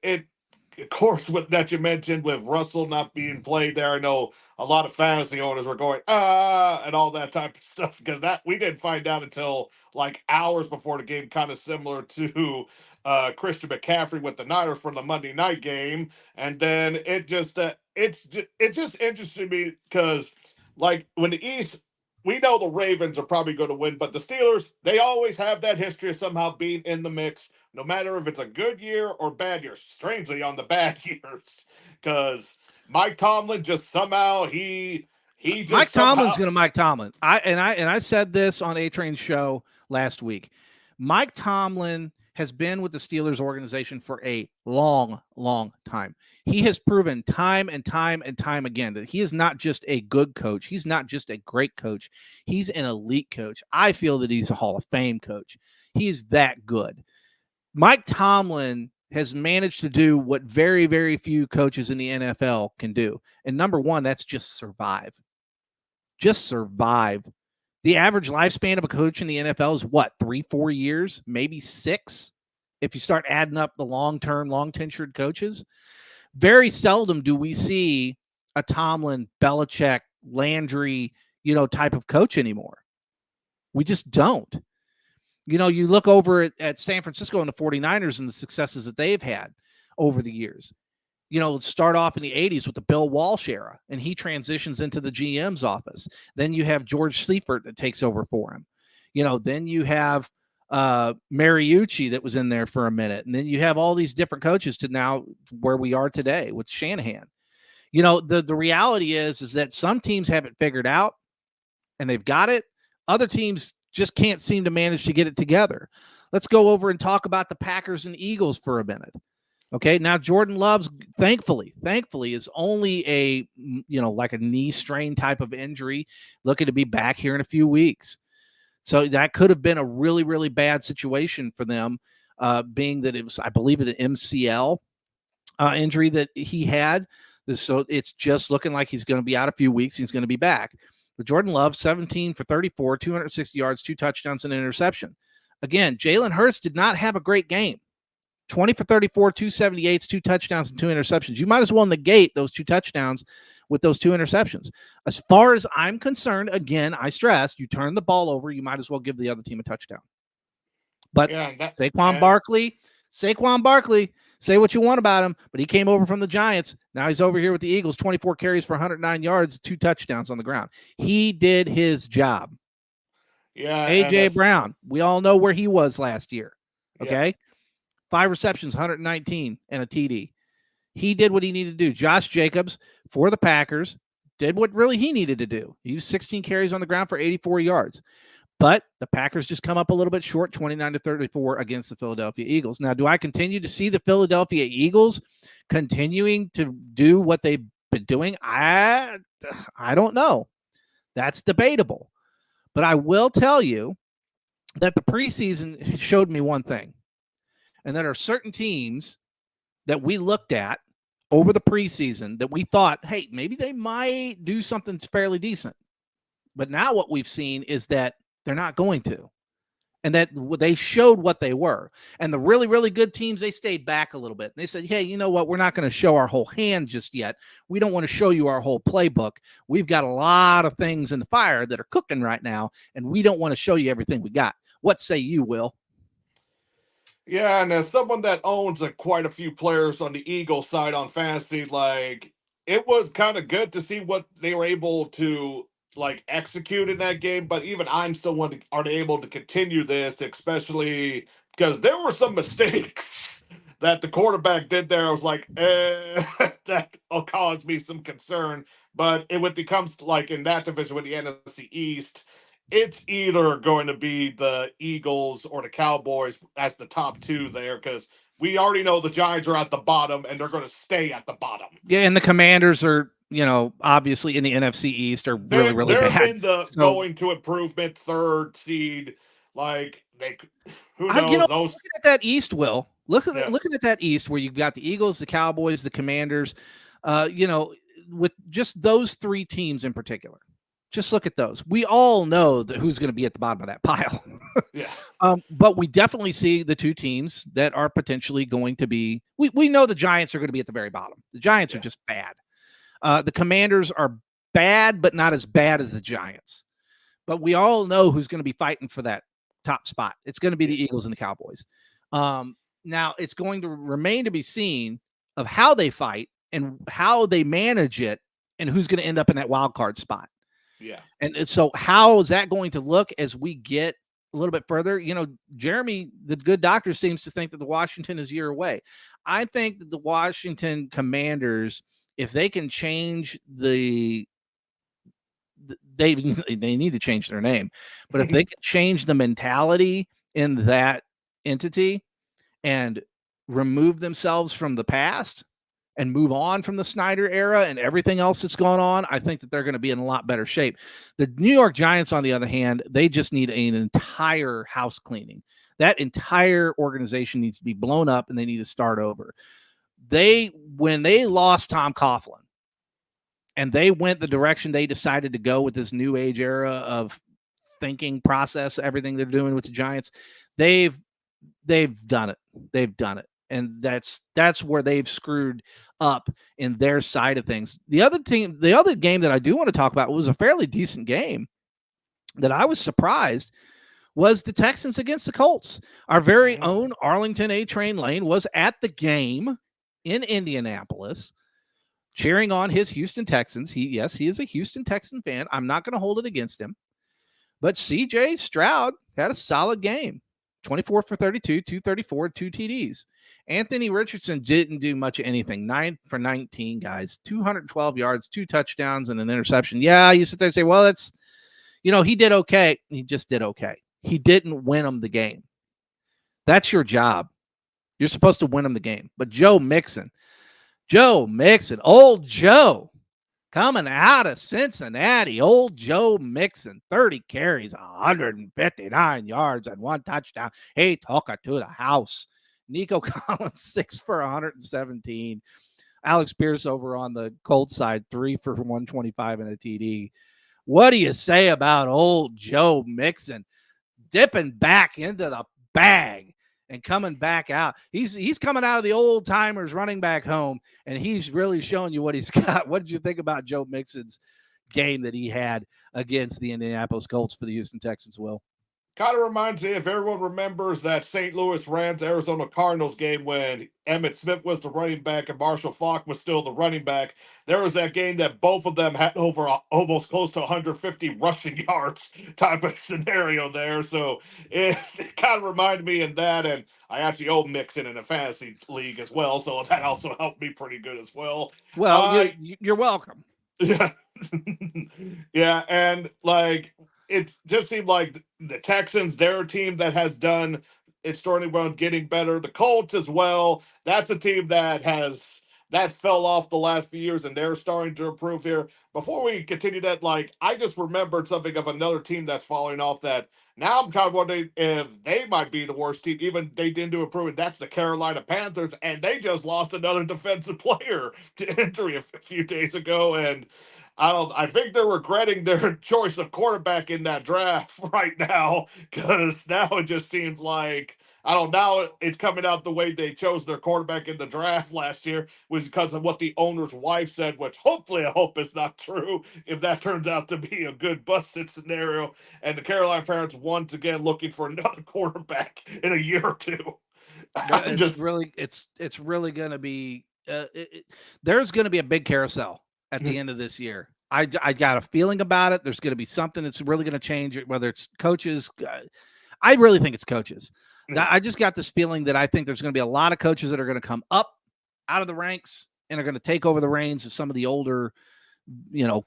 of course, with that you mentioned with Russell not being played there, I know a lot of fantasy owners were going and all that type of stuff because that we didn't find out until like hours before the game, kind of similar to Christian McCaffrey with the Niners for the Monday night game, and then it just interested me because like when the East. We know the Ravens are probably going to win, but the Steelers, they always have that history of somehow being in the mix no matter if it's a good year or bad year. Strangely, on the bad years, because Mike Tomlin just somehow he just Mike somehow, Tomlin's going to Mike Tomlin. I said this on A Train's show last week. Mike Tomlin has been with the Steelers organization for a long, long time. He has proven time and time and time again that he is not just a good coach. He's not just a great coach. He's an elite coach. I feel that he's a Hall of Fame coach. He's that good. Mike Tomlin has managed to do what very, very few coaches in the NFL can do. And number one, that's just survive. Just survive. The average lifespan of a coach in the NFL is what, 3-4 years, maybe 6, if you start adding up the long-term, long-tenured coaches. Very seldom do we see a Tomlin, Belichick, Landry, type of coach anymore. We just don't. You look over at San Francisco and the 49ers and the successes that they've had over the years. Start off in the 80s with the Bill Walsh era, and he transitions into the GM's office. Then you have George Seifert that takes over for him. Then you have Mariucci that was in there for a minute. And then you have all these different coaches to now where we are today with Shanahan. The reality is that some teams have it figured out and they've got it. Other teams just can't seem to manage to get it together. Let's go over and talk about the Packers and Eagles for a minute. Okay, now Jordan Love's thankfully is only a like a knee strain type of injury, looking to be back here in a few weeks. So that could have been a really, really bad situation for them, being that it was, I believe, an MCL injury that he had. So it's just looking like he's going to be out a few weeks. He's going to be back. But Jordan Love, 17 for 34, 260 yards, 2 touchdowns, and an interception. Again, Jalen Hurts did not have a great game. 20 for 34, 278, 2 touchdowns, and 2 interceptions. You might as well negate those 2 touchdowns with those 2 interceptions. As far as I'm concerned, again, I stress, you turn the ball over, you might as well give the other team a touchdown. But Saquon Barkley, say what you want about him, but he came over from the Giants. Now he's over here with the Eagles, 24 carries for 109 yards, 2 touchdowns on the ground. He did his job. Yeah. A.J. Brown, we all know where he was last year. Okay? Yeah. 5 receptions, 119, and a TD. He did what he needed to do. Josh Jacobs for the Packers did what really he needed to do. He used 16 carries on the ground for 84 yards. But the Packers just come up a little bit short, 29-34 against the Philadelphia Eagles. Now, do I continue to see the Philadelphia Eagles continuing to do what they've been doing? I don't know. That's debatable. But I will tell you that the preseason showed me one thing. And there are certain teams that we looked at over the preseason that we thought, hey, maybe they might do something fairly decent. But now what we've seen is that they're not going to. And that they showed what they were. And the really, really good teams, they stayed back a little bit. They said, hey, you know what? We're not going to show our whole hand just yet. We don't want to show you our whole playbook. We've got a lot of things in the fire that are cooking right now, and we don't want to show you everything we got. What say you, Will? Yeah, and as someone that owns quite a few players on the Eagles side on fantasy, it was kind of good to see what they were able to execute in that game. But even I'm still aren't able to continue this, especially because there were some mistakes that the quarterback did there. I was like, that will cause me some concern. But when it comes to in that division with the NFC East, it's either going to be the Eagles or the Cowboys as the top 2 there, because we already know the Giants are at the bottom, and they're going to stay at the bottom. Yeah, and the Commanders are, obviously in the NFC East are really, really they're bad. in the So, going to improvement third seed. Like who knows? Those looking at that East, Will, looking Yeah. at that East where you've got the Eagles, the Cowboys, the Commanders, with just those three teams in particular. Just look at those. We all know who's going to be at the bottom of that pile. yeah. But we definitely see the two teams that are potentially going to be. We know the Giants are going to be at the very bottom. The Giants are just bad. The Commanders are bad, but not as bad as the Giants. But we all know who's going to be fighting for that top spot. It's going to be the Eagles and the Cowboys. Now, it's going to remain to be seen of how they fight and how they manage it and who's going to end up in that wild card spot. Yeah. And so how is that going to look as we get a little bit further? Jeremy, the good doctor, seems to think that the Washington is a year away. I think that the Washington Commanders, if they can change they need to change their name, but if they can change the mentality in that entity and remove themselves from the past and move on from the Snyder era and everything else that's gone on, I think that they're going to be in a lot better shape. The New York Giants, on the other hand, they just need an entire house cleaning. That entire organization needs to be blown up and they need to start over. When they lost Tom Coughlin and they went the direction they decided to go with this new age era of thinking process, everything they're doing with the Giants, they've done it. They've done it. And that's where they've screwed up in their side of things. The other game that I do want to talk about was a fairly decent game that I was surprised was the Texans against the Colts. Our very own Arlington A-Train Lane was at the game in Indianapolis cheering on his Houston Texans. He is a Houston Texan fan. I'm not going to hold it against him. But CJ Stroud had a solid game. 24 for 32, 234, 2 TDs. Anthony Richardson didn't do much of anything. 9 for 19, guys. 212 yards, 2 touchdowns, and an interception. Yeah, you sit there and say, well, that's, he did okay. He just did okay. He didn't win them the game. That's your job. You're supposed to win them the game. But Joe Mixon, old Joe, coming out of Cincinnati, old Joe Mixon, 30 carries, 159 yards, and 1 touchdown. He took it to the house. Nico Collins, 6 for 117. Alex Pierce over on the Colts side, 3 for 125 and a TD. What do you say about old Joe Mixon dipping back into the bag and coming back out? He's coming out of the old timers, running back home, and he's really showing you what he's got. What did you think about Joe Mixon's game that he had against the Indianapolis Colts for the Houston Texans, Will? Kind of reminds me, if everyone remembers, that St. Louis Rams Arizona Cardinals game when Emmitt Smith was the running back and Marshall Faulk was still the running back. There was that game that both of them had over almost close to 150 rushing yards type of scenario there. So it kind of reminded me of that. And I actually own Mixon in a fantasy league as well. So that also helped me pretty good as well. Well, you're welcome. Yeah. Yeah. And it just seemed like the Texans, they're a team that has done extraordinarily well getting better. The Colts as well. That's a team that fell off the last few years, and they're starting to improve here. Before we continue that, I just remembered something of another team that's falling off that now I'm kind of wondering if they might be the worst team, even they didn't do improvement. That's the Carolina Panthers, and they just lost another defensive player to injury a few days ago, and I think they're regretting their choice of quarterback in that draft right now, because now it just seems like, now it's coming out the way they chose their quarterback in the draft last year was because of what the owner's wife said, which hopefully I hope is not true if that turns out to be a good busted scenario. And the Carolina Panthers once again looking for another quarterback in a year or two. It's really going to be, there's going to be a big carousel at the end of this year. I got a feeling about it. There's going to be something that's really going to change it, whether it's coaches. I really think it's coaches. I just got this feeling that I think there's going to be a lot of coaches that are going to come up out of the ranks and are going to take over the reins of some of the older,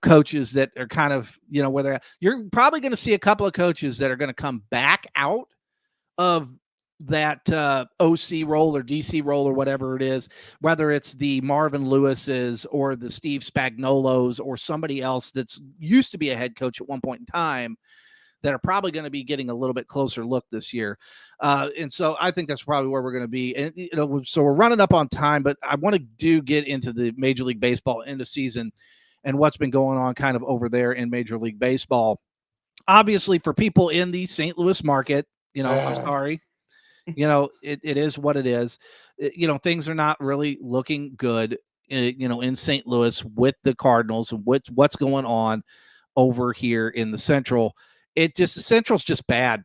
coaches that are kind of, where they're at. You're probably going to see a couple of coaches that are going to come back out of that OC role or DC role or whatever it is, whether it's the Marvin Lewis's or the Steve Spagnuolos or somebody else that's used to be a head coach at one point in time, that are probably going to be getting a little bit closer look this year. And so I think that's probably where we're going to be. And, so we're running up on time, but I want to get into the Major League Baseball end of season and what's been going on kind of over there in Major League Baseball. Obviously, for people in the St. Louis market, I'm sorry, it is what it is. Things are not really looking good, in St. Louis with the Cardinals and what's going on over here in the Central. The Central's just bad.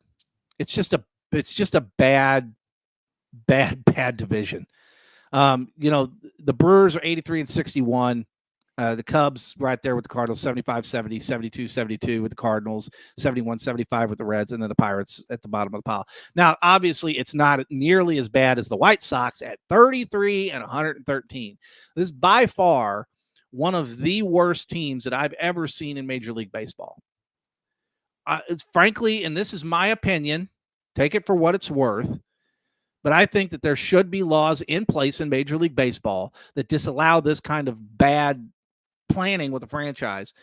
It's just a bad division. The Brewers are 83-61. The Cubs right there with the Cardinals, 75-70, 72-72 with the Cardinals, 71-75 with the Reds, and then the Pirates at the bottom of the pile. Now, obviously, it's not nearly as bad as the White Sox at 33-113. This is by far one of the worst teams that I've ever seen in Major League Baseball. Frankly, and this is my opinion, take it for what it's worth, but I think that there should be laws in place in Major League Baseball that disallow this kind of bad planning with a franchise,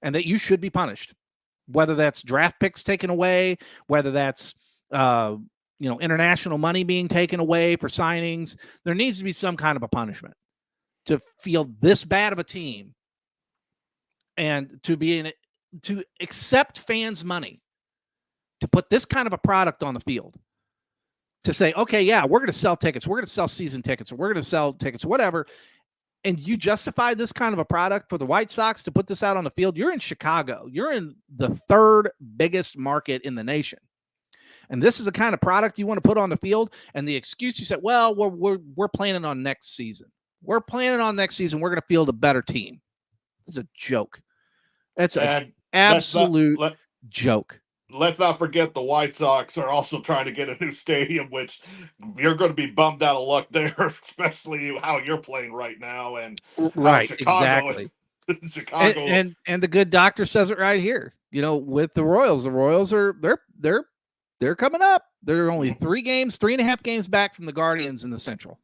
and that you should be punished, whether that's draft picks taken away, whether that's international money being taken away for signings. There needs to be some kind of a punishment to feel this bad of a team and to accept fans' money to put this kind of a product on the field, to say, okay, yeah, we're going to sell tickets, we're going to sell season tickets, or we're going to sell tickets, whatever, and you justify this kind of a product for the White Sox to put this out on the field. You're in Chicago. You're in the third biggest market in the nation. And this is the kind of product you want to put on the field. And the excuse you said, well, we're planning on next season. We're planning on next season. We're going to field a better team. It's a joke. It's an absolute joke. Let's not forget the White Sox are also trying to get a new stadium, which you're going to be bummed out of luck there, especially how you're playing right now. And right, Chicago, exactly. Chicago, and the good doctor says it right here. With the Royals are they're coming up. They're only 3.5 games back from the Guardians in the Central.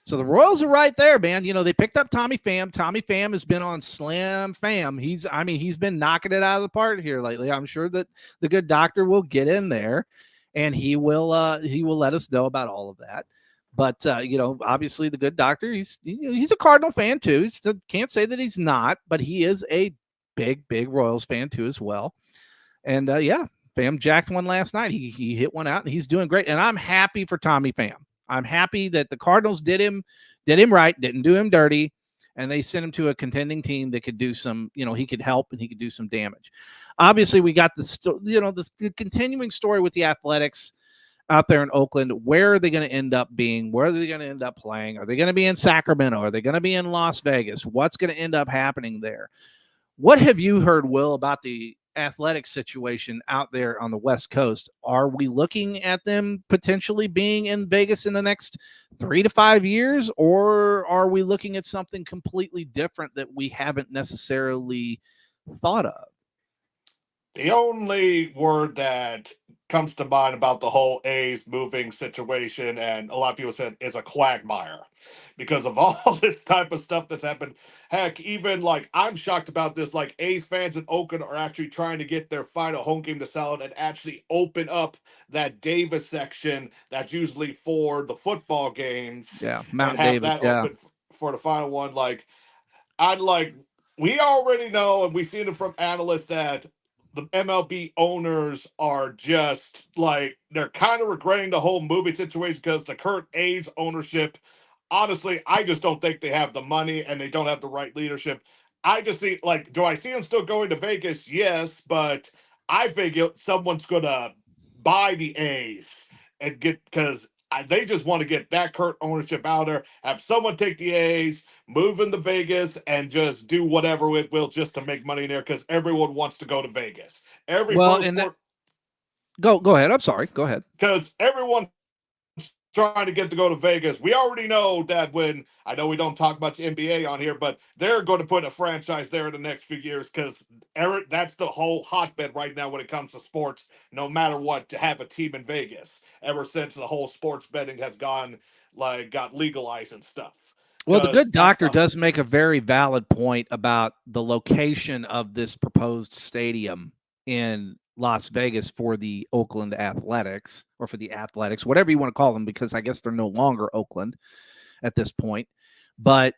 So the Royals are right there, man. They picked up Tommy Pham. Tommy Pham has been on Slam Pham. He's been knocking it out of the park here lately. I'm sure that the good doctor will get in there, and he will let us know about all of that. But obviously the good doctor, he's a Cardinal fan too. He still can't say that he's not, but he is a big Royals fan too as well. And Pham jacked one last night. He hit one out, and he's doing great. And I'm happy for Tommy Pham. I'm happy that the Cardinals did him right, didn't do him dirty, and they sent him to a contending team that could do some, he could help and he could do some damage. Obviously, we got the continuing story with the Athletics out there in Oakland. Where are they going to end up being? Where are they going to end up playing? Are they going to be in Sacramento? Are they going to be in Las Vegas? What's going to end up happening there? What have you heard, Will, about the athletic situation out there on the West Coast? Are we looking at them potentially being in Vegas in the next 3 to 5 years, or are we looking at something completely different that we haven't necessarily thought of? The only word that comes to mind about the whole A's moving situation, and a lot of people said, is a quagmire because of all this type of stuff that's happened. Heck, even I'm shocked about this. A's fans in Oakland are actually trying to get their final home game to sell it and actually open up that Davis section that's usually for the football games. Yeah, Mount Davis. Open for the final one. We already know, and we've seen it from analysts, that the MLB owners are just they're kind of regretting the whole moving situation because the current A's ownership, honestly, I just don't think they have the money and they don't have the right leadership. I just see, do I see them still going to Vegas? Yes, but I figure someone's going to buy the A's and because they just want to get that current ownership out there, have someone take the A's, move into Vegas, and just do whatever it will just to make money there because everyone wants to go to Vegas. Go ahead. I'm sorry. Go ahead. Because everyone trying to get to go to Vegas. We already know that when, I know we don't talk much NBA on here, but they're going to put a franchise there in the next few years because that's the whole hotbed right now when it comes to sports, no matter what, to have a team in Vegas ever since the whole sports betting has got legalized and stuff. Well, the 'Cause good that's doctor does make a very valid point about the location of this proposed stadium in Las Vegas for the Oakland Athletics, or for the Athletics, whatever you want to call them, because I guess they're no longer Oakland at this point. But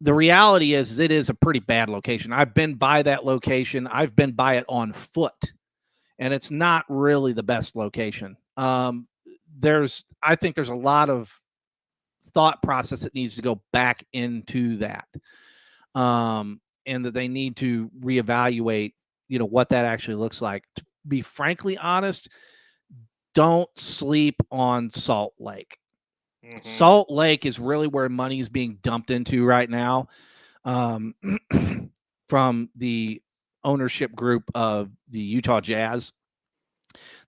the reality is it is a pretty bad location. I've been by that location. I've been by it on foot, and it's not really the best location. I think there's a lot of thought process that needs to go back into that, and that they need to reevaluate, what that actually looks like. To be frankly honest, don't sleep on Salt Lake. Mhm. Salt Lake is really where money is being dumped into right now, from the ownership group of the Utah Jazz,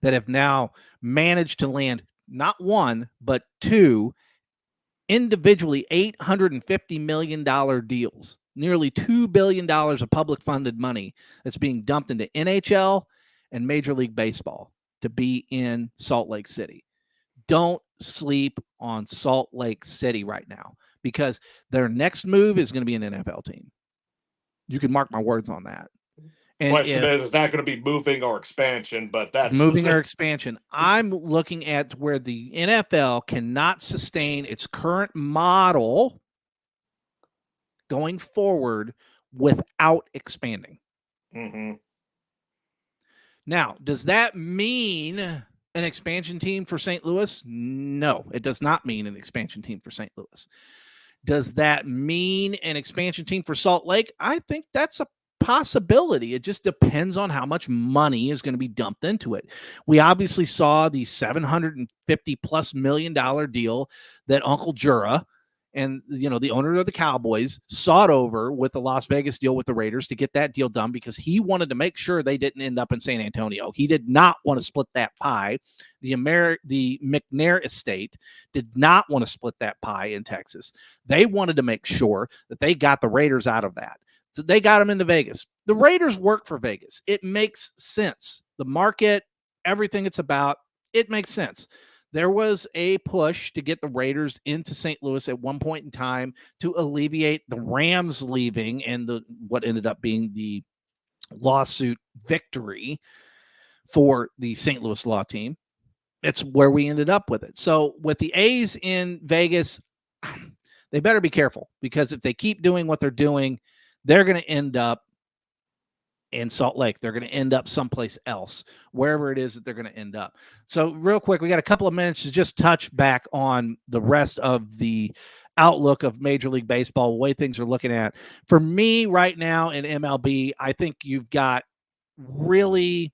that have now managed to land not one, but two individually $850 million deals, nearly $2 billion of public funded money that's being dumped into NHL and Major League Baseball to be in Salt Lake City. Don't sleep on Salt Lake City right now, because their next move is going to be an NFL team. You can mark my words on that. And question is that going to be moving or expansion? But that's moving or expansion. I'm looking at where the NFL cannot sustain its current model going forward without expanding. Mm-hmm. Now, does that mean an expansion team for St. Louis? No, it does not mean an expansion team for St. Louis. Does that mean an expansion team for Salt Lake? I think that's a possibility. It just depends on how much money is going to be dumped into it. We obviously saw the $750+ million deal that Uncle Jura and the owner of the Cowboys sought over with the Las Vegas deal with the Raiders to get that deal done, because he wanted to make sure they didn't end up in San Antonio. He did not want to split that pie. The McNair estate did not want to split that pie in Texas. They wanted to make sure that they got the Raiders out of that. So they got them into Vegas. The Raiders work for Vegas. It makes sense. The market, everything it's about, it makes sense. There was a push to get the Raiders into St. Louis at one point in time to alleviate the Rams leaving and what ended up being the lawsuit victory for the St. Louis Law team. It's where we ended up with it. So with the A's in Vegas, they better be careful, because if they keep doing what they're doing, they're going to end up in Salt Lake. They're going to end up someplace else, wherever it is that they're going to end up. So real quick, we got a couple of minutes to just touch back on the rest of the outlook of Major League Baseball, the way things are looking at. For me right now in MLB, I think you've got really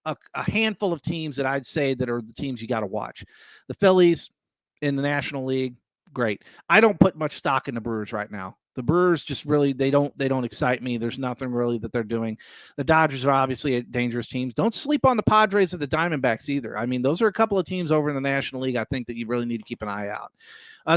a handful of teams that I'd say that are the teams you got to watch. The Phillies in the National League, great. I don't put much stock in the Brewers right now. The Brewers just really, they don't excite me. There's nothing really that they're doing. The Dodgers are obviously a dangerous team. Don't sleep on the Padres or the Diamondbacks either. I mean, those are a couple of teams over in the National League I think that you really need to keep an eye out.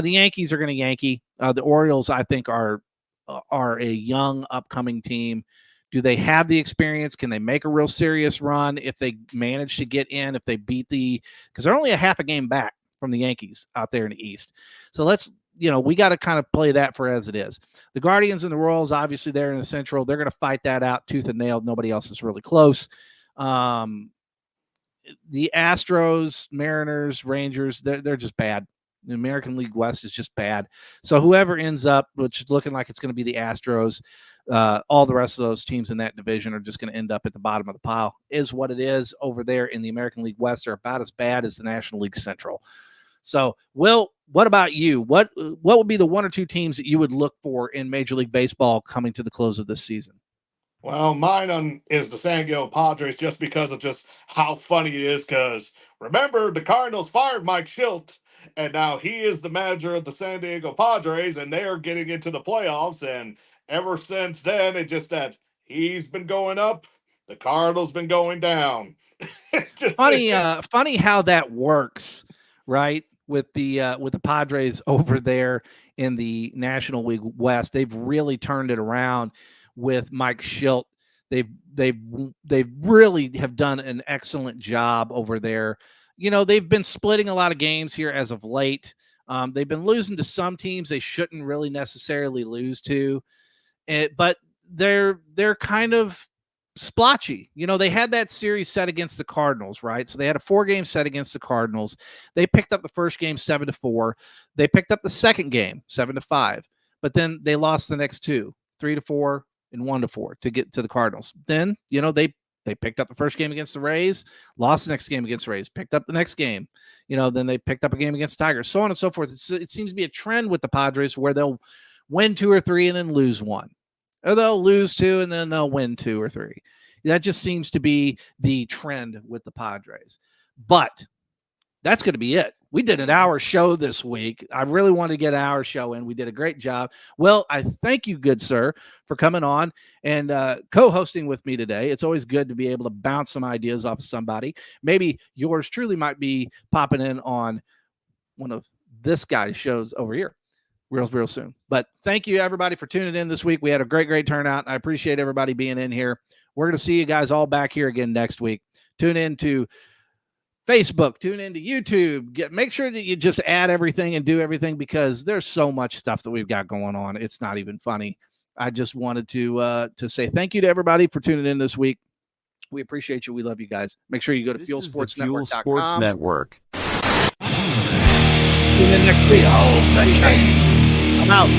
The Yankees are going to Yankee. The Orioles, I think, are a young upcoming team. Do they have the experience? Can they make a real serious run if they manage to get in, if they beat because they're only a half a game back from the Yankees out there in the East. So we got to kind of play that for as it is. The Guardians and the Royals, obviously, they're in the Central. They're going to fight that out tooth and nail. Nobody else is really close. The Astros, Mariners, Rangers, they're just bad. The American League West is just bad. So whoever ends up, which is looking like it's going to be the Astros, all the rest of those teams in that division are just going to end up at the bottom of the pile, is what it is. Over there in the American League West, they're about as bad as the National League Central. So, Will, what about you? What would be the one or two teams that you would look for in Major League Baseball coming to the close of this season? Well, mine is the San Diego Padres, just because of just how funny it is. Because remember, the Cardinals fired Mike Shildt, and now he is the manager of the San Diego Padres, and they are getting into the playoffs. And ever since then, it's just that he's been going up, the Cardinals been going down. Funny how that works, right? with the Padres over there in the National League West. They've really turned it around with Mike Schilt. They've really have done an excellent job over there. You know, they've been splitting a lot of games here as of late. They've been losing to some teams they shouldn't really necessarily lose to, but they're kind of splotchy. You know, they had that series set against the Cardinals, right? So they had a 4-game set against the Cardinals. They picked up the first game 7-4. They picked up the second game 7-5, but then they lost the next 2, 3-4 and 1-4 to get to the Cardinals. Then, you know, they picked up the first game against the Rays, lost the next game against the Rays, picked up the next game, you know, then they picked up a game against Tigers, so on and so forth. It seems to be a trend with the Padres where they'll win 2 or 3 and then lose 1, or they'll lose 2 and then they'll win 2 or 3. That just seems to be the trend with the Padres. But that's going to be it. We did an hour show this week. I really wanted to get an hour show in. We did a great job. Well, I thank you, good sir, for coming on and co-hosting with me today. It's always good to be able to bounce some ideas off of somebody. Maybe yours truly might be popping in on one of this guy's shows over here real soon. But thank you, everybody, for tuning in this week. We had a great turnout. I appreciate everybody being in here. We're going to see you guys all back here again next week. Tune in to Facebook, tune into YouTube. Make sure that you just add everything and do everything, because there's so much stuff that we've got going on. It's not even funny. I just wanted to say thank you to everybody for tuning in this week. We appreciate you. We love you guys. Make sure you go to fuelsportsnetwork.com. Fuel Sports Network. Tune in next week. I'm out.